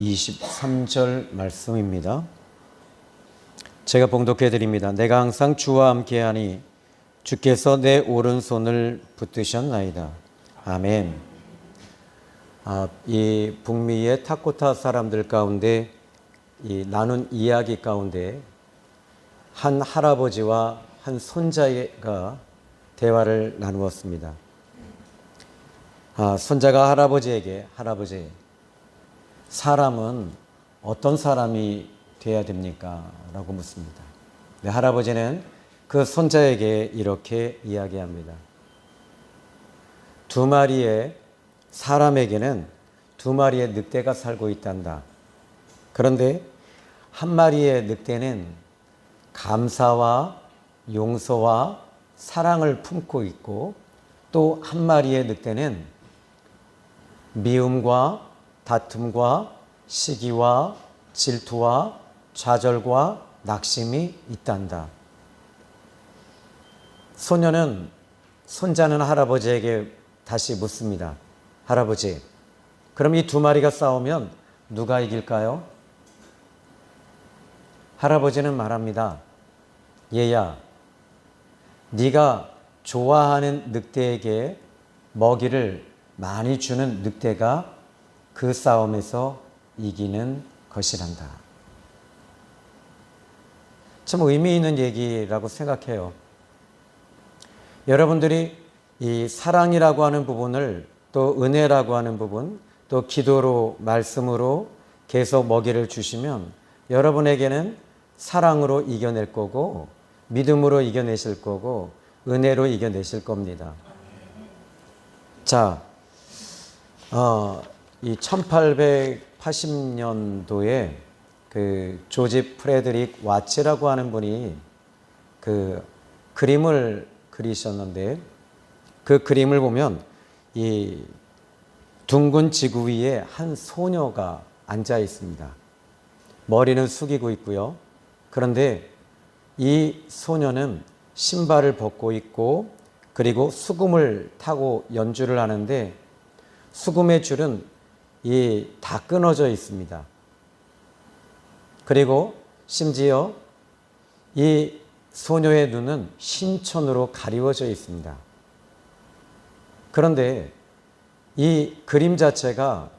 23절 말씀입니다. 제가 봉독해 드립니다. 내가 항상 주와 함께하니 주께서 내 오른손을 붙드셨나이다. 아멘. 이 북미의 타코타 사람들 가운데 이 나눈 이야기 가운데 한 할아버지와 한 손자가 대화를 나누었습니다. 손자가 할아버지에게 할아버지, 사람은 어떤 사람이 돼야 됩니까? 라고 묻습니다. 네, 할아버지는 그 손자에게 이렇게 이야기합니다. 두 마리의 사람에게는 두 마리의 늑대가 살고 있단다. 그런데 한 마리의 늑대는 감사와 용서와 사랑을 품고 있고 또 한 마리의 늑대는 미움과 다툼과 시기와 질투와 좌절과 낙심이 있단다. 손자는 할아버지에게 다시 묻습니다. 할아버지, 그럼 이 두 마리가 싸우면 누가 이길까요? 할아버지는 말합니다. 얘야, 네가 좋아하는 늑대에게 먹이를 많이 주는 늑대가 그 싸움에서 이기는 것이란다. 참 의미 있는 얘기라고 생각해요. 여러분들이 이 사랑이라고 하는 부분을 또 은혜라고 하는 부분 또 기도로 말씀으로 계속 먹이를 주시면 여러분에게는 사랑으로 이겨낼 거고 믿음으로 이겨내실 거고 은혜로 이겨내실 겁니다. 자, 이 1880년도에 그 조지 프레드릭 와츠라고 하는 분이 그 그림을 그리셨는데 그 그림을 보면 이 둥근 지구 위에 한 소녀가 앉아 있습니다. 머리는 숙이고 있고요. 그런데 이 소녀는 신발을 벗고 있고 그리고 수금을 타고 연주를 하는데 수금의 줄은 다 끊어져 있습니다. 그리고 심지어 이 소녀의 눈은 신천으로 가리워져 있습니다. 그런데 이 그림 자체가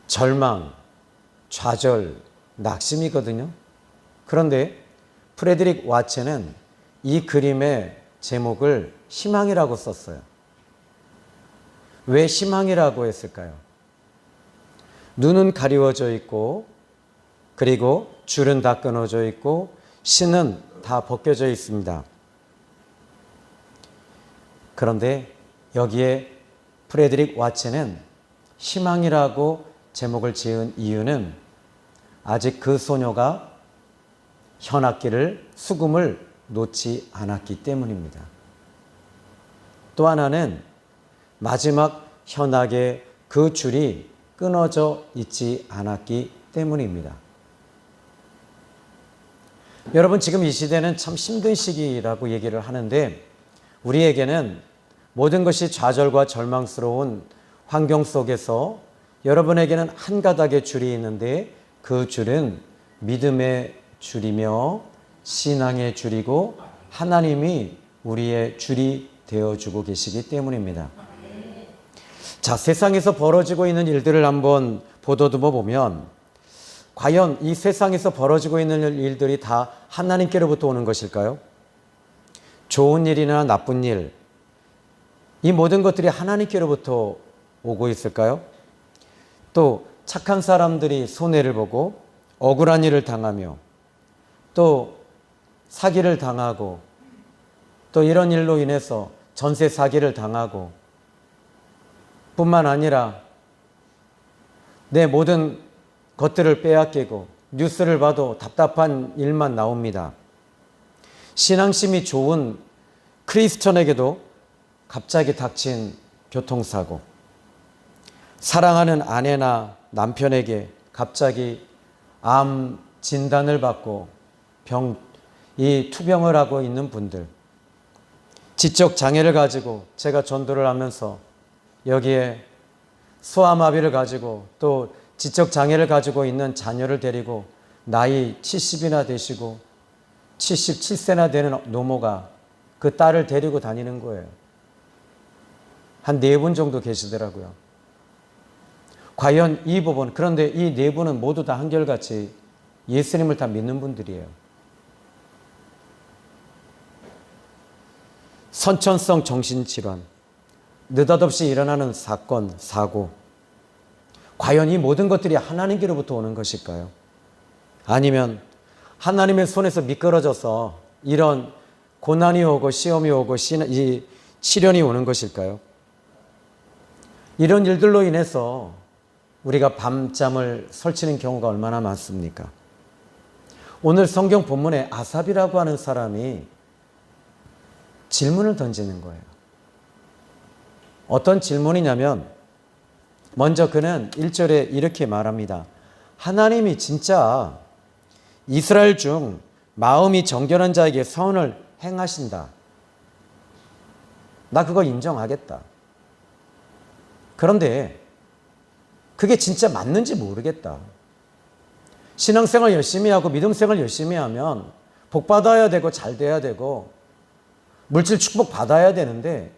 절망, 좌절, 낙심이거든요. 그런데 프레드릭 와츠는 이 그림의 제목을 희망이라고 썼어요. 왜 희망이라고 했을까요? 눈은 가리워져 있고 그리고 줄은 다 끊어져 있고 신은 다 벗겨져 있습니다. 그런데 여기에 프레드릭 와츠는 희망이라고 제목을 지은 이유는 아직 그 소녀가 현악기를 수금을 놓지 않았기 때문입니다. 또 하나는 마지막 현악의 그 줄이 끊어져 있지 않았기 때문입니다. 여러분, 지금 이 시대는 참 힘든 시기라고 얘기를 하는데 우리에게는 모든 것이 좌절과 절망스러운 환경 속에서 여러분에게는 한 가닥의 줄이 있는데 그 줄은 믿음의 줄이며 신앙의 줄이고 하나님이 우리의 줄이 되어주고 계시기 때문입니다. 자, 세상에서 벌어지고 있는 일들을 한번 보더듬어 보면 과연 이 세상에서 벌어지고 있는 일들이 다 하나님께로부터 오는 것일까요? 좋은 일이나 나쁜 일, 이 모든 것들이 하나님께로부터 오고 있을까요? 또 착한 사람들이 손해를 보고 억울한 일을 당하며 또 사기를 당하고 또 이런 일로 인해서 전세 사기를 당하고 뿐만 아니라 내 모든 것들을 빼앗기고 뉴스를 봐도 답답한 일만 나옵니다. 신앙심이 좋은 크리스천에게도 갑자기 닥친 교통사고, 사랑하는 아내나 남편에게 갑자기 암 진단을 받고 투병을 하고 있는 분들, 지적 장애를 가지고 제가 전도를 하면서 여기에 소아마비를 가지고 또 지적 장애를 가지고 있는 자녀를 데리고 나이 70이나 되시고 77세나 되는 노모가 그 딸을 데리고 다니는 거예요. 한 4분 정도 계시더라고요. 과연 이 부분, 그런데 이 4분은 모두 다 한결같이 예수님을 다 믿는 분들이에요. 선천성 정신질환, 느닷없이 일어나는 사건, 사고, 과연 이 모든 것들이 하나님께로부터 오는 것일까요? 아니면 하나님의 손에서 미끄러져서 이런 고난이 오고 시험이 오고 이 시련이 오는 것일까요? 이런 일들로 인해서 우리가 밤잠을 설치는 경우가 얼마나 많습니까? 오늘 성경 본문에 아삽이라고 하는 사람이 질문을 던지는 거예요. 어떤 질문이냐면 먼저 그는 1절에 이렇게 말합니다. 하나님이 진짜 이스라엘 중 마음이 정결한 자에게 선을 행하신다. 나 그거 인정하겠다. 그런데 그게 진짜 맞는지 모르겠다. 신앙생활 열심히 하고 믿음생활 열심히 하면 복 받아야 되고 잘 돼야 되고 물질 축복 받아야 되는데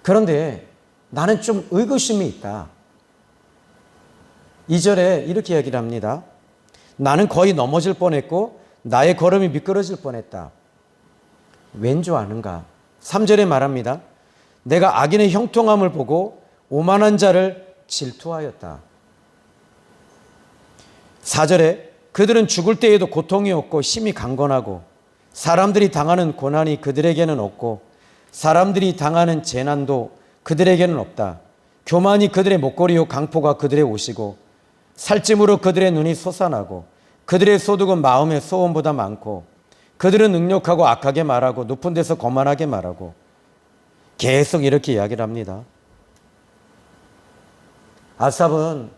그런데 나는 좀 의구심이 있다. 2절에 이렇게 얘기를 합니다. 나는 거의 넘어질 뻔했고 나의 걸음이 미끄러질 뻔했다. 왠 줄 아는가? 3절에 말합니다. 내가 악인의 형통함을 보고 오만한 자를 질투하였다. 4절에 그들은 죽을 때에도 고통이 없고 심히 강건하고 사람들이 당하는 고난이 그들에게는 없고 사람들이 당하는 재난도 그들에게는 없다. 교만이 그들의 목걸이요 강포가 그들의 옷이고 살찜으로 그들의 눈이 솟아나고 그들의 소득은 마음의 소원보다 많고 그들은 능력하고 악하게 말하고 높은 데서 거만하게 말하고 계속 이렇게 이야기를 합니다. 아삽은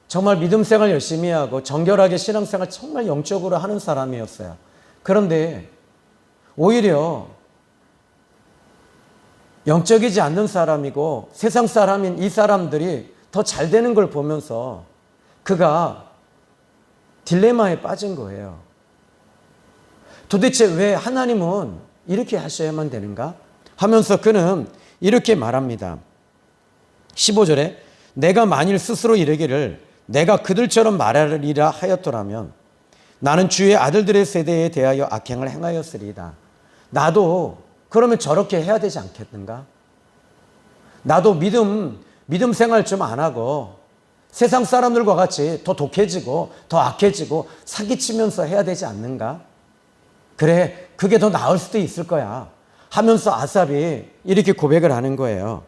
정말 믿음생활 열심히 하고 정결하게 신앙생활 정말 영적으로 하는 사람이었어요. 그런데 오히려 영적이지 않는 사람이고 세상 사람인 이 사람들이 더 잘 되는 걸 보면서 그가 딜레마에 빠진 거예요. 도대체 왜 하나님은 이렇게 하셔야만 되는가? 하면서 그는 이렇게 말합니다. 15절에 내가 만일 스스로 이르기를 내가 그들처럼 말하리라 하였더라면 나는 주의 아들들의 세대에 대하여 악행을 행하였으리이다. 나도 그러면 저렇게 해야 되지 않겠는가? 나도 믿음 생활 좀 안 하고 세상 사람들과 같이 더 독해지고 더 악해지고 사기치면서 해야 되지 않는가? 그래, 그게 더 나을 수도 있을 거야 하면서 아삽이 이렇게 고백을 하는 거예요.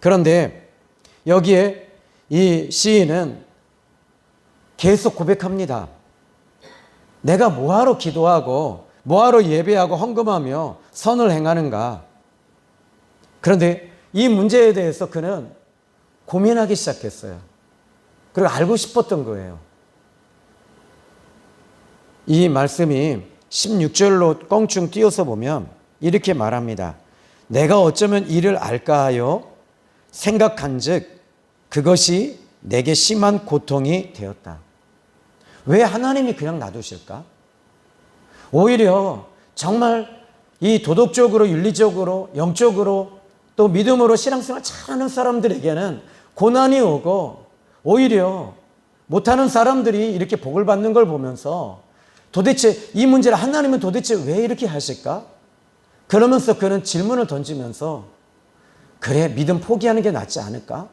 그런데 여기에 이 시인은 계속 고백합니다. 내가 뭐하러 기도하고 뭐하러 예배하고 헌금하며 선을 행하는가? 그런데 이 문제에 대해서 그는 고민하기 시작했어요. 그리고 알고 싶었던 거예요. 이 말씀이 16절로 껑충 띄어서 보면 이렇게 말합니다. 내가 어쩌면 이를 알까 하여 생각한즉 그것이 내게 심한 고통이 되었다. 왜 하나님이 그냥 놔두실까? 오히려 정말 이 도덕적으로 윤리적으로 영적으로 또 믿음으로 신앙생활 잘하는 사람들에게는 고난이 오고 오히려 못하는 사람들이 이렇게 복을 받는 걸 보면서 도대체 이 문제를 하나님은 도대체 왜 이렇게 하실까? 그러면서 그는 질문을 던지면서 그래, 믿음 포기하는 게 낫지 않을까?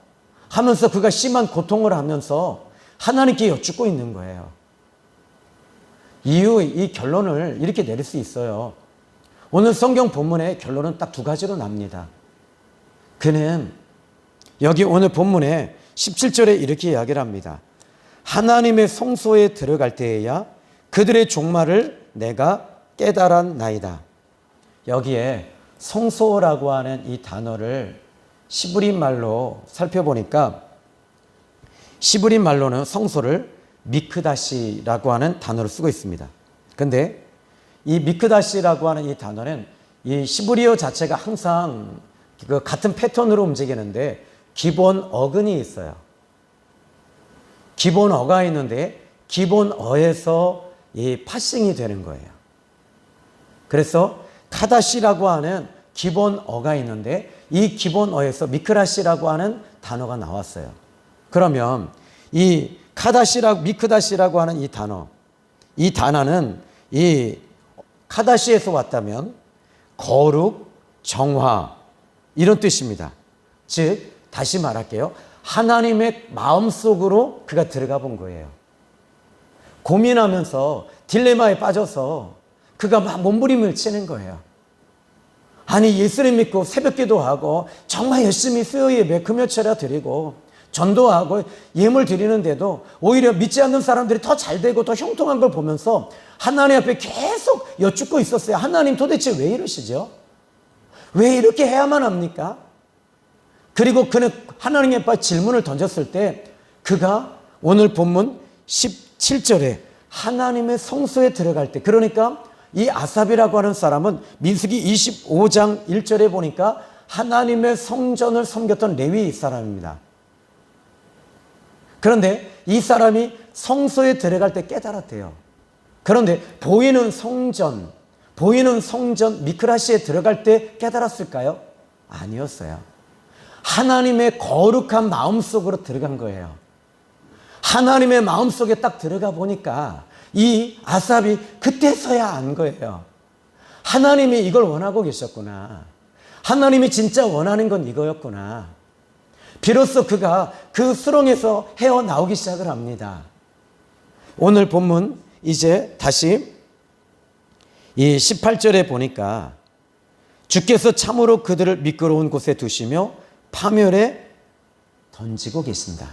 하면서 그가 심한 고통을 하면서 하나님께 여쭙고 있는 거예요. 이 결론을 이렇게 내릴 수 있어요. 오늘 성경 본문의 결론은 딱 2가지로 납니다. 그는 여기 오늘 본문에 17절에 이렇게 이야기를 합니다. 하나님의 성소에 들어갈 때에야 그들의 종말을 내가 깨달았나이다. 여기에 성소라고 하는 이 단어를 시브리 말로 살펴보니까 시브리 말로는 성소를 미크다시라고 하는 단어를 쓰고 있습니다. 근데 이 미크다시라고 하는 이 단어는 이 시브리어 자체가 항상 그 같은 패턴으로 움직이는데 기본 어근이 있어요. 기본어가 있는데 기본어에서 이 파싱이 되는 거예요. 그래서 카다시라고 하는 기본어가 있는데 이 기본어에서 미크다시라고 하는 단어가 나왔어요. 그러면 이 미크다시라고 하는 이 단어는 이 카다시에서 왔다면 거룩, 정화 이런 뜻입니다. 즉 다시 말할게요. 하나님의 마음속으로 그가 들어가 본 거예요. 고민하면서 딜레마에 빠져서 그가 막 몸부림을 치는 거예요. 아니 예수님 믿고 새벽기도 하고 정말 열심히 수요예배 금요철야 드리고 전도하고 예물 드리는데도 오히려 믿지 않는 사람들이 더 잘되고 더 형통한 걸 보면서 하나님 앞에 계속 여쭙고 있었어요. 하나님 도대체 왜 이러시죠? 왜 이렇게 해야만 합니까? 그리고 그는 하나님 앞에 질문을 던졌을 때 그가 오늘 본문 17절에 하나님의 성소에 들어갈 때, 그러니까 이 아삽이라고 하는 사람은 민수기 25장 1절에 보니까 하나님의 성전을 섬겼던 레위 사람입니다. 그런데 이 사람이 성소에 들어갈 때 깨달았대요. 그런데 보이는 성전 미크라시에 들어갈 때 깨달았을까요? 아니었어요. 하나님의 거룩한 마음속으로 들어간 거예요. 하나님의 마음속에 딱 들어가 보니까 이 아삽이 그때서야 안 거예요. 하나님이 이걸 원하고 계셨구나. 하나님이 진짜 원하는 건 이거였구나. 비로소 그가 그 수렁에서 헤어나오기 시작을 합니다. 오늘 본문 이제 다시 이 18절에 보니까 주께서 참으로 그들을 미끄러운 곳에 두시며 파멸에 던지고 계신다.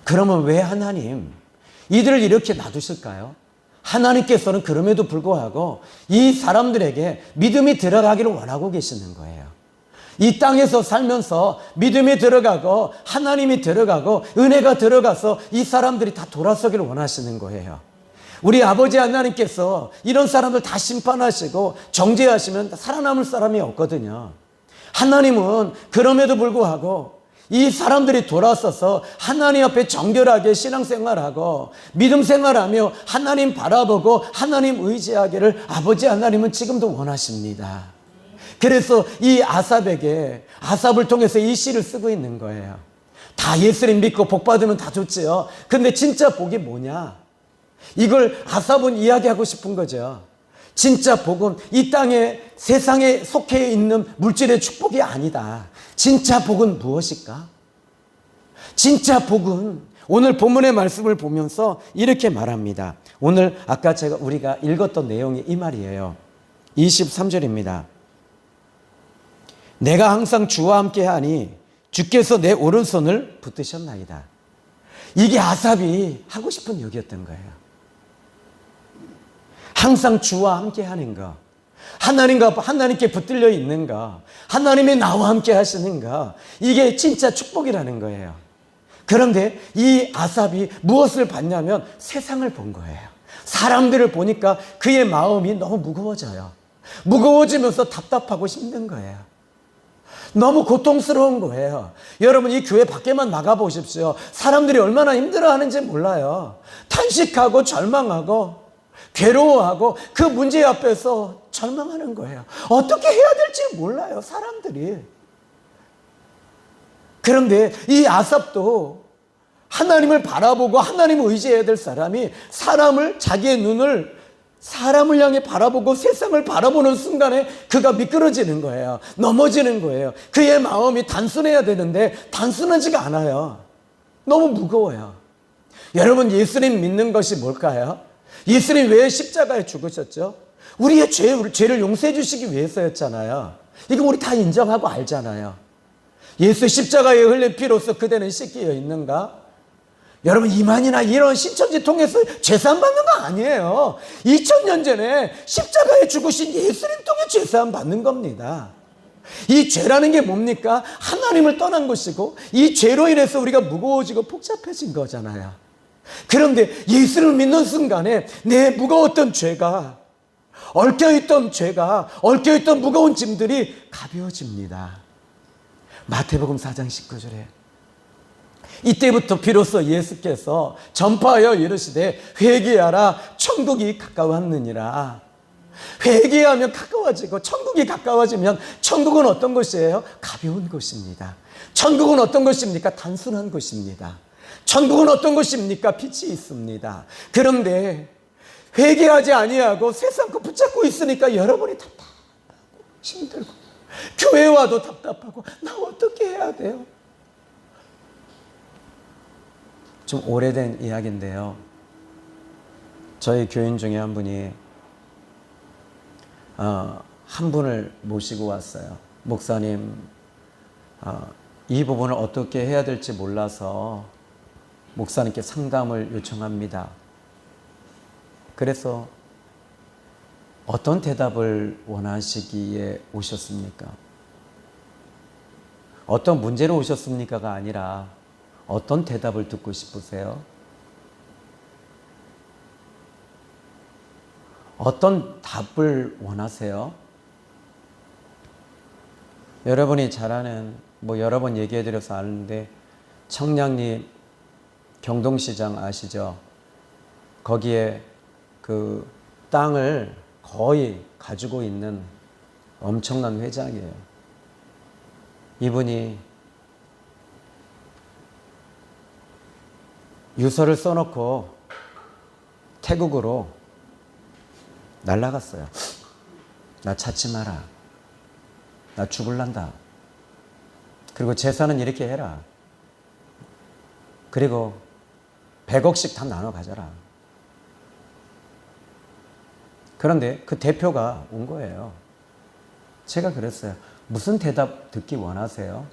그러면 왜 하나님 이들을 이렇게 놔두실까요? 하나님께서는 그럼에도 불구하고 이 사람들에게 믿음이 들어가기를 원하고 계시는 거예요. 이 땅에서 살면서 믿음이 들어가고 하나님이 들어가고 은혜가 들어가서 이 사람들이 다 돌아서기를 원하시는 거예요. 우리 아버지 하나님께서 이런 사람들 다 심판하시고 정죄하시면 살아남을 사람이 없거든요. 하나님은 그럼에도 불구하고 이 사람들이 돌아서서 하나님 앞에 정결하게 신앙생활하고 믿음 생활하며 하나님 바라보고 하나님 의지하기를 아버지 하나님은 지금도 원하십니다. 그래서 이 아삽을 통해서 이 시를 쓰고 있는 거예요. 다 예수님 믿고 복 받으면 다 좋지요. 근데 진짜 복이 뭐냐? 이걸 아삽은 이야기하고 싶은 거죠. 진짜 복은 이 땅에 세상에 속해 있는 물질의 축복이 아니다. 진짜 복은 무엇일까? 진짜 복은 오늘 본문의 말씀을 보면서 이렇게 말합니다. 오늘 아까 우리가 읽었던 내용이 이 말이에요. 23절입니다. 내가 항상 주와 함께하니 주께서 내 오른손을 붙드셨나이다. 이게 아삽이 하고 싶은 얘기였던 거예요. 항상 주와 함께하는 거, 하나님께 붙들려 있는 거, 하나님이 나와 함께 하시는 거, 이게 진짜 축복이라는 거예요. 그런데 이 아삽이 무엇을 봤냐면 세상을 본 거예요. 사람들을 보니까 그의 마음이 너무 무거워져요. 무거워지면서 답답하고 힘든 거예요. 너무 고통스러운 거예요. 여러분 이 교회 밖에만 나가보십시오. 사람들이 얼마나 힘들어하는지 몰라요. 탄식하고 절망하고 괴로워하고 그 문제 앞에서 절망하는 거예요. 어떻게 해야 될지 몰라요, 사람들이. 그런데 이 아삽도 하나님을 바라보고 하나님을 의지해야 될 사람이 자기의 눈을 사람을 향해 바라보고 세상을 바라보는 순간에 그가 미끄러지는 거예요. 넘어지는 거예요. 그의 마음이 단순해야 되는데 단순하지가 않아요. 너무 무거워요. 여러분 예수님 믿는 것이 뭘까요? 예수님 왜 십자가에 죽으셨죠? 우리의 죄를 용서해 주시기 위해서였잖아요. 이거 우리 다 인정하고 알잖아요. 예수 십자가에 흘린 피로써 그대는 씻기어 있는가? 여러분 이만이나 이런 신천지 통해서 죄사함 받는 거 아니에요. 2000년 전에 십자가에 죽으신 예수님 통해 죄사함 받는 겁니다. 이 죄라는 게 뭡니까? 하나님을 떠난 것이고 이 죄로 인해서 우리가 무거워지고 복잡해진 거잖아요. 그런데 예수를 믿는 순간에 내 무거웠던 죄가 얽혀있던 무거운 짐들이 가벼워집니다. 마태복음 4장 19절에 이때부터 비로소 예수께서 전파하여 이르시되 회개하라 천국이 가까웠느니라. 회개하면 가까워지고 천국이 가까워지면 천국은 어떤 곳이에요? 가벼운 곳입니다. 천국은 어떤 곳입니까? 단순한 곳입니다. 천국은 어떤 곳입니까? 빛이 있습니다. 그런데 회개하지 아니하고 세상 거 붙잡고 있으니까 여러분이 답답하고 힘들고 교회 와도 답답하고 나 어떻게 해야 돼요? 좀 오래된 이야기인데요. 저희 교인 중에 한 분이 한 분을 모시고 왔어요. 목사님, 이 부분을 어떻게 해야 될지 몰라서 목사님께 상담을 요청합니다. 그래서 어떤 대답을 원하시기에 오셨습니까? 어떤 문제로 오셨습니까가 아니라 어떤 대답을 듣고 싶으세요? 어떤 답을 원하세요? 여러분이 잘 아는, 여러 번 얘기해드려서 아는데, 청량리 경동시장 아시죠? 거기에 그 땅을 거의 가지고 있는 엄청난 회장이에요. 이분이 유서를 써놓고 태국으로 날아갔어요. 나 찾지 마라. 나 죽을란다. 그리고 재산은 이렇게 해라. 그리고 100억씩 다 나눠 가져라. 그런데 그 대표가 온 거예요. 제가 그랬어요. 무슨 대답 듣기 원하세요?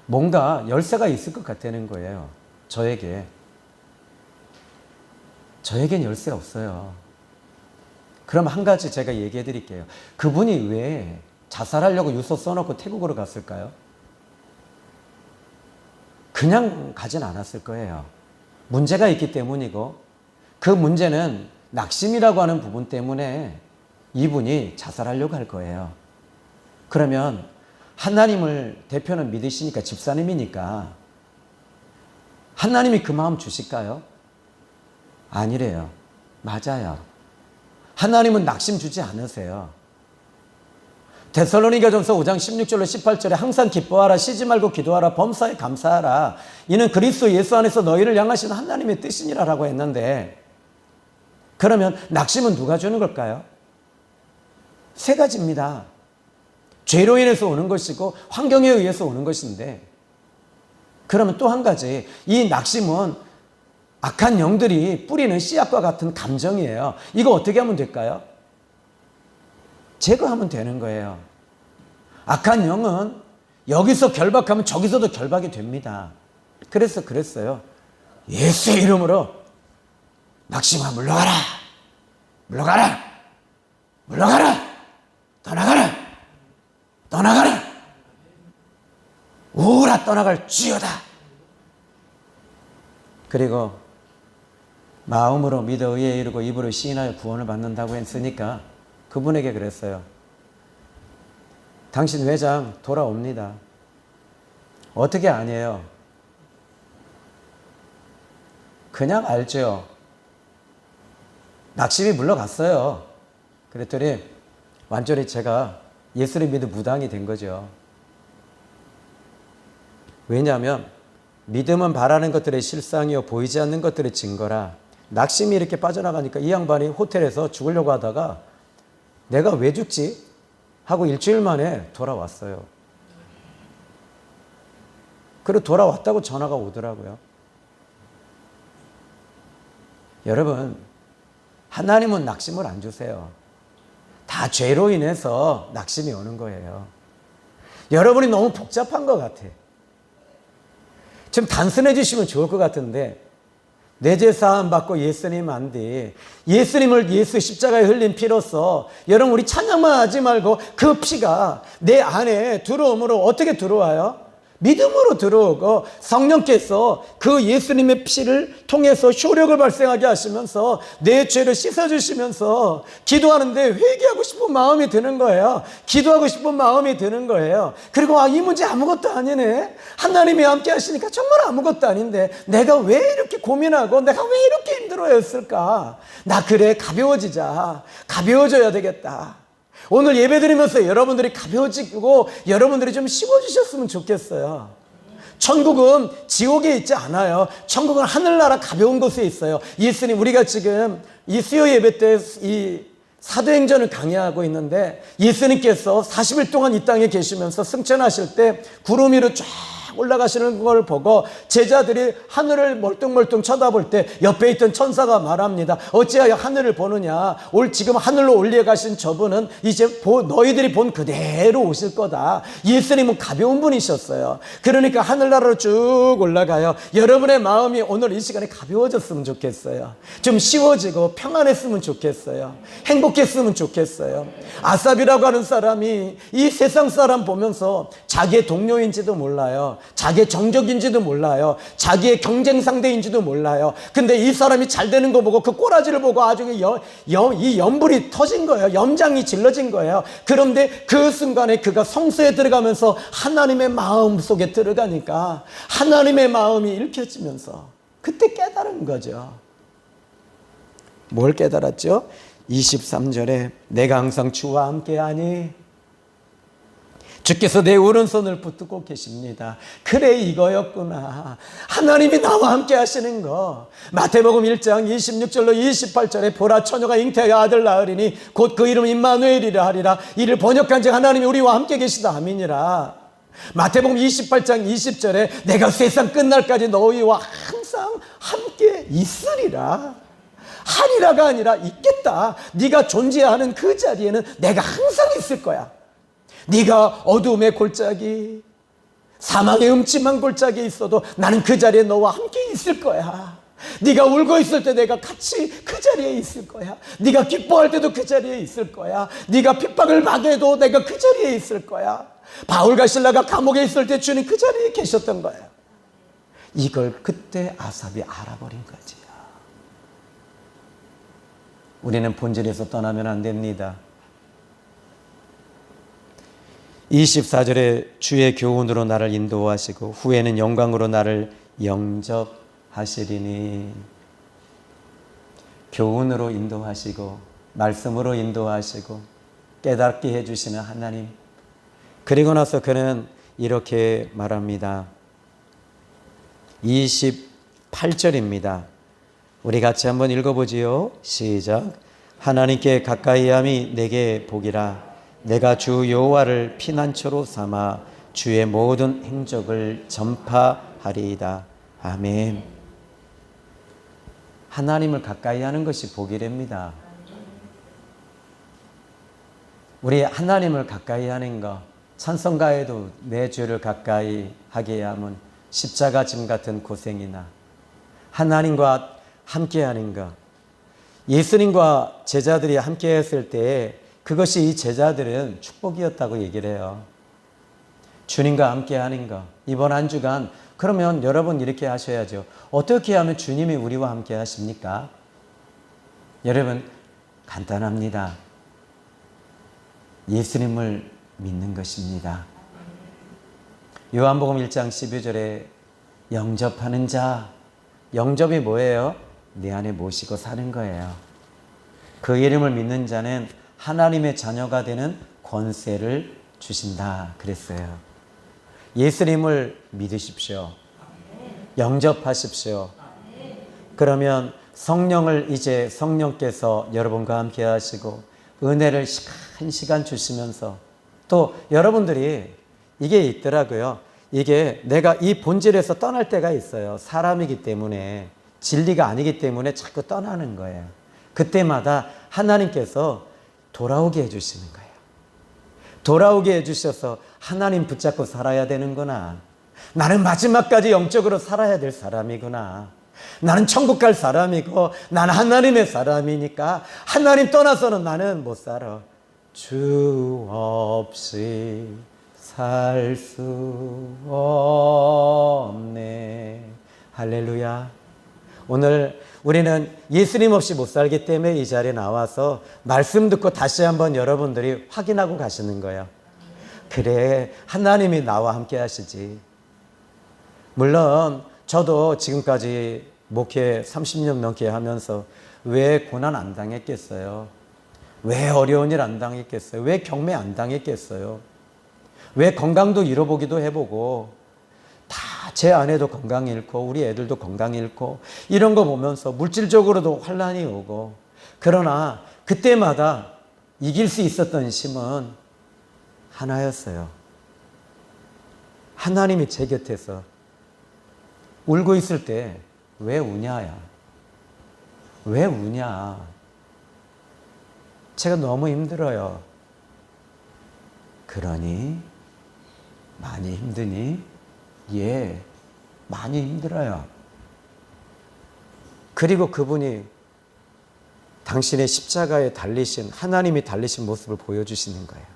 뭔가 열쇠가 있을 것 같다는 거예요. 저에겐 열쇠 없어요. 그럼 한 가지 제가 얘기해 드릴게요. 그분이 왜 자살하려고 유서 써놓고 태국으로 갔을까요? 그냥 가진 않았을 거예요. 문제가 있기 때문이고, 그 문제는 낙심이라고 하는 부분 때문에 이분이 자살하려고 할 거예요. 그러면 하나님을 대표는 믿으시니까, 집사님이니까 하나님이 그 마음 주실까요? 아니래요. 맞아요. 하나님은 낙심 주지 않으세요. 데살로니가전서 5장 16절로 18절에 항상 기뻐하라, 쉬지 말고 기도하라, 범사에 감사하라, 이는 그리스도 예수 안에서 너희를 향하시는 하나님의 뜻이니라 라고 했는데, 그러면 낙심은 누가 주는 걸까요? 세 가지입니다. 죄로 인해서 오는 것이고 환경에 의해서 오는 것인데, 그러면 또 한 가지, 이 낙심은 악한 영들이 뿌리는 씨앗과 같은 감정이에요. 이거 어떻게 하면 될까요? 제거하면 되는 거예요. 악한 영은 여기서 결박하면 저기서도 결박이 됩니다. 그래서 그랬어요. 예수의 이름으로 낙심아 물러가라, 물러가라, 물러가라, 떠나가라, 떠나가라, 오라 떠나갈 주여다. 그리고 마음으로 믿어 의에 이르고 입으로 시인하여 구원을 받는다고 했으니까 그분에게 그랬어요. 당신 회장 돌아옵니다. 어떻게 아니에요? 그냥 알죠. 낙심이 물러갔어요. 그랬더니 완전히 제가 예수를 믿는 무당이 된 거죠. 왜냐하면 믿음은 바라는 것들의 실상이요 보이지 않는 것들의 증거라. 낙심이 이렇게 빠져나가니까 이 양반이 호텔에서 죽으려고 하다가 내가 왜 죽지? 하고 일주일 만에 돌아왔어요. 그리고 돌아왔다고 전화가 오더라고요. 여러분, 하나님은 낙심을 안 주세요. 다 죄로 인해서 낙심이 오는 거예요. 여러분이 너무 복잡한 것 같아. 좀 단순해지시면 좋을 것 같은데, 내 죄 사함 받고 예수님 안디, 예수님을 예수 십자가에 흘린 피로써, 여러분 우리 찬양만 하지 말고 그 피가 내 안에 들어옴으로 어떻게 들어와요? 믿음으로 들어오고 성령께서 그 예수님의 피를 통해서 효력을 발생하게 하시면서 내 죄를 씻어주시면서 기도하는데 회개하고 싶은 마음이 드는 거예요. 기도하고 싶은 마음이 드는 거예요. 그리고 이 문제 아무것도 아니네. 하나님이 함께 하시니까 정말 아무것도 아닌데 내가 왜 이렇게 고민하고 내가 왜 이렇게 힘들어했을까? 나 그래 가벼워지자. 가벼워져야 되겠다. 오늘 예배 드리면서 여러분들이 가벼워지고 여러분들이 좀 쉬워지셨으면 좋겠어요. 천국은 지옥에 있지 않아요. 천국은 하늘나라 가벼운 곳에 있어요. 예수님, 우리가 지금 이 수요 예배 때 이 사도행전을 강의하고 있는데 예수님께서 40일 동안 이 땅에 계시면서 승천하실 때 구름 위로 쫙 올라가시는 걸 보고 제자들이 하늘을 멀뚱멀뚱 쳐다볼 때 옆에 있던 천사가 말합니다. 어찌하여 하늘을 보느냐? 지금 하늘로 올려가신 저분은 이제 너희들이 본 그대로 오실 거다. 예수님은 가벼운 분이셨어요. 그러니까 하늘나라로 쭉 올라가요. 여러분의 마음이 오늘 이 시간에 가벼워졌으면 좋겠어요. 좀 쉬워지고 평안했으면 좋겠어요. 행복했으면 좋겠어요. 아삽이라고 하는 사람이 이 세상 사람 보면서 자기의 동료인지도 몰라요. 자기의 정적인지도 몰라요. 자기의 경쟁 상대인지도 몰라요. 근데 이 사람이 잘 되는 거 보고 그 꼬라지를 보고 아주 이 연불이 터진 거예요. 염장이 질러진 거예요. 그런데 그 순간에 그가 성소에 들어가면서 하나님의 마음 속에 들어가니까 하나님의 마음이 읽혀지면서 그때 깨달은 거죠. 뭘 깨달았죠? 23절에 내가 항상 주와 함께하니 주께서 내 오른손을 붙들고 계십니다. 그래, 이거였구나. 하나님이 나와 함께 하시는 거. 마태복음 1장 26절로 28절에 보라, 처녀가 잉태하여 아들 낳으리니 곧 그 이름 임마누엘이라 하리라. 이를 번역한 즉 하나님이 우리와 함께 계시다. 아멘이라. 마태복음 28장 20절에 내가 세상 끝날까지 너희와 항상 함께 있으리라. 하리라가 아니라 있겠다. 네가 존재하는 그 자리에는 내가 항상 있을 거야. 네가 어둠의 골짜기, 사망의 음침한 골짜기에 있어도 나는 그 자리에 너와 함께 있을 거야. 네가 울고 있을 때 내가 같이 그 자리에 있을 거야. 네가 기뻐할 때도 그 자리에 있을 거야. 네가 핍박을 받아도 내가 그 자리에 있을 거야. 바울과 실라가 감옥에 있을 때 주님 그 자리에 계셨던 거예요. 이걸 그때 아삽이 알아버린 거지요. 우리는 본질에서 떠나면 안 됩니다. 24절에 주의 교훈으로 나를 인도하시고 후에는 영광으로 나를 영접하시리니. 교훈으로 인도하시고 말씀으로 인도하시고 깨닫게 해주시는 하나님. 그리고 나서 그는 이렇게 말합니다. 28절입니다. 우리 같이 한번 읽어보지요. 시작. 하나님께 가까이함이 내게 복이라. 내가 주 여호와를 피난처로 삼아 주의 모든 행적을 전파하리이다. 아멘. 하나님을 가까이 하는 것이 복이랍니다. 우리 하나님을 가까이 하는 것, 찬송가에도 내 주를 가까이 하게 하면 십자가 짐 같은 고생이나 하나님과 함께 하는 것. 예수님과 제자들이 함께 했을 때 그것이 이 제자들은 축복이었다고 얘기를 해요. 주님과 함께 하는 것. 이번 한 주간 그러면 여러분 이렇게 하셔야죠. 어떻게 하면 주님이 우리와 함께 하십니까? 여러분 간단합니다. 예수님을 믿는 것입니다. 요한복음 1장 12절에 영접하는 자. 영접이 뭐예요? 내 안에 모시고 사는 거예요. 그 이름을 믿는 자는 하나님의 자녀가 되는 권세를 주신다 그랬어요. 예수님을 믿으십시오. 영접하십시오. 그러면 성령을 이제 성령께서 여러분과 함께 하시고 은혜를 한 시간 주시면서 또 여러분들이 이게 있더라고요. 이게 내가 이 본질에서 떠날 때가 있어요. 사람이기 때문에 진리가 아니기 때문에 자꾸 떠나는 거예요. 그때마다 하나님께서 돌아오게 해주시는 거예요. 돌아오게 해주셔서 하나님 붙잡고 살아야 되는구나. 나는 마지막까지 영적으로 살아야 될 사람이구나. 나는 천국 갈 사람이고 나는 하나님의 사람이니까 하나님 떠나서는 나는 못 살아. 주 없이 살 수 없네. 할렐루야. 오늘 우리는 예수님 없이 못 살기 때문에 이 자리에 나와서 말씀 듣고 다시 한번 여러분들이 확인하고 가시는 거예요. 그래, 하나님이 나와 함께 하시지. 물론 저도 지금까지 목회 30년 넘게 하면서 왜 고난 안 당했겠어요? 왜 어려운 일 안 당했겠어요? 왜 경매 안 당했겠어요? 왜 건강도 잃어보기도 해보고, 다 제 아내도 건강 잃고 우리 애들도 건강 잃고 이런 거 보면서 물질적으로도 환난이 오고, 그러나 그때마다 이길 수 있었던 힘은 하나였어요. 하나님이 제 곁에서 울고 있을 때 왜 우냐야? 왜 우냐? 제가 너무 힘들어요. 그러니 많이 힘드니? 예, 많이 힘들어요. 그리고 그분이 당신의 십자가에 달리신, 하나님이 달리신 모습을 보여주시는 거예요.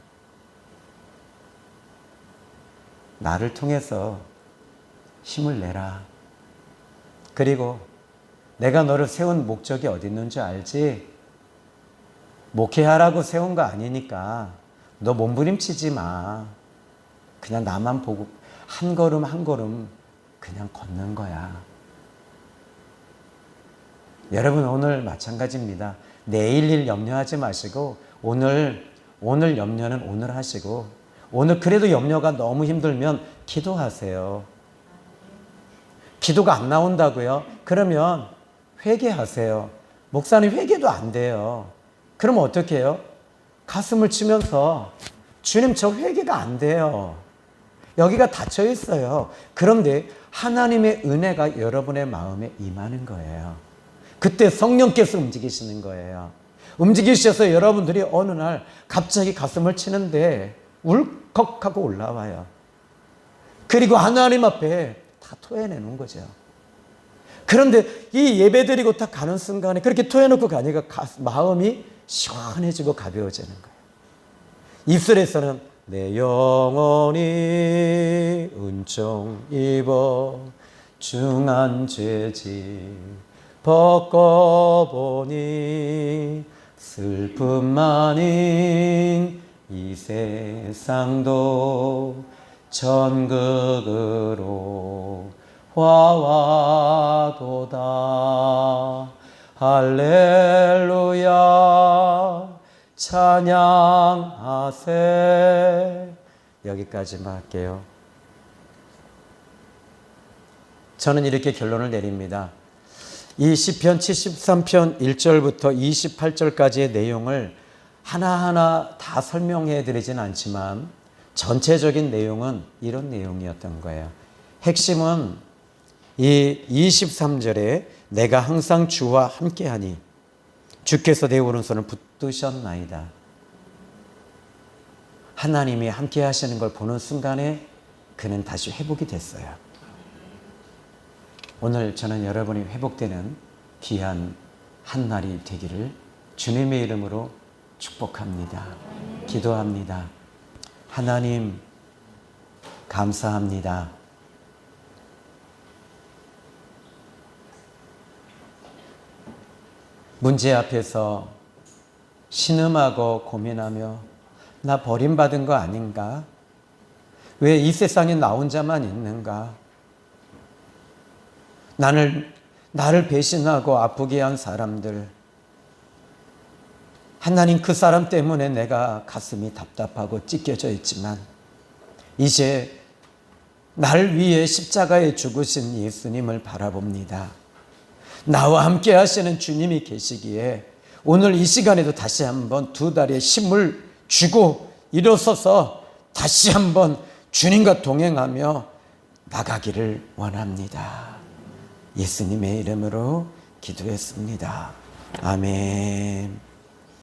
나를 통해서 힘을 내라. 그리고 내가 너를 세운 목적이 어디 있는 줄 알지? 목회하라고 세운 거 아니니까 너 몸부림치지 마. 그냥 나만 보고 한 걸음 한 걸음 그냥 걷는 거야. 여러분, 오늘 마찬가지입니다. 내일 일 염려하지 마시고 오늘 염려는 오늘 하시고, 오늘 그래도 염려가 너무 힘들면 기도하세요. 기도가 안 나온다고요? 그러면 회개하세요. 목사님, 회개도 안 돼요. 그럼 어떻게 해요? 가슴을 치면서 주님, 저 회개가 안 돼요. 여기가 닫혀 있어요. 그런데 하나님의 은혜가 여러분의 마음에 임하는 거예요. 그때 성령께서 움직이시는 거예요. 움직이셔서 여러분들이 어느 날 갑자기 가슴을 치는데 울컥하고 올라와요. 그리고 하나님 앞에 다 토해내는 거죠. 그런데 이 예배 드리고 딱 가는 순간에 그렇게 토해놓고 가니까 마음이 시원해지고 가벼워지는 거예요. 입술에서는 내 영혼이 은총 입어 중한 죄지 벗고보니 슬픔만인 이 세상도 천국으로 화와도다. 할렐루야 찬양하세. 여기까지만 할게요. 저는 이렇게 결론을 내립니다. 이 시편 73편 1절부터 28절까지의 내용을 하나하나 다 설명해 드리진 않지만 전체적인 내용은 이런 내용이었던 거예요. 핵심은 이 23절에 내가 항상 주와 함께하니 주께서 내 오른손을 붙드셨나이다. 하나님이 함께 하시는 걸 보는 순간에 그는 다시 회복이 됐어요. 오늘 저는 여러분이 회복되는 귀한 한날이 되기를 주님의 이름으로 축복합니다. 기도합니다. 하나님, 감사합니다. 문제 앞에서 신음하고 고민하며 나 버림받은 거 아닌가? 왜 이 세상에 나 혼자만 있는가? 나를 배신하고 아프게 한 사람들, 하나님, 그 사람 때문에 내가 가슴이 답답하고 찢겨져 있지만 이제 나를 위해 십자가에 죽으신 예수님을 바라봅니다. 나와 함께 하시는 주님이 계시기에 오늘 이 시간에도 다시 한번 두 다리에 힘을 주고 일어서서 다시 한번 주님과 동행하며 나가기를 원합니다. 예수님의 이름으로 기도했습니다. 아멘.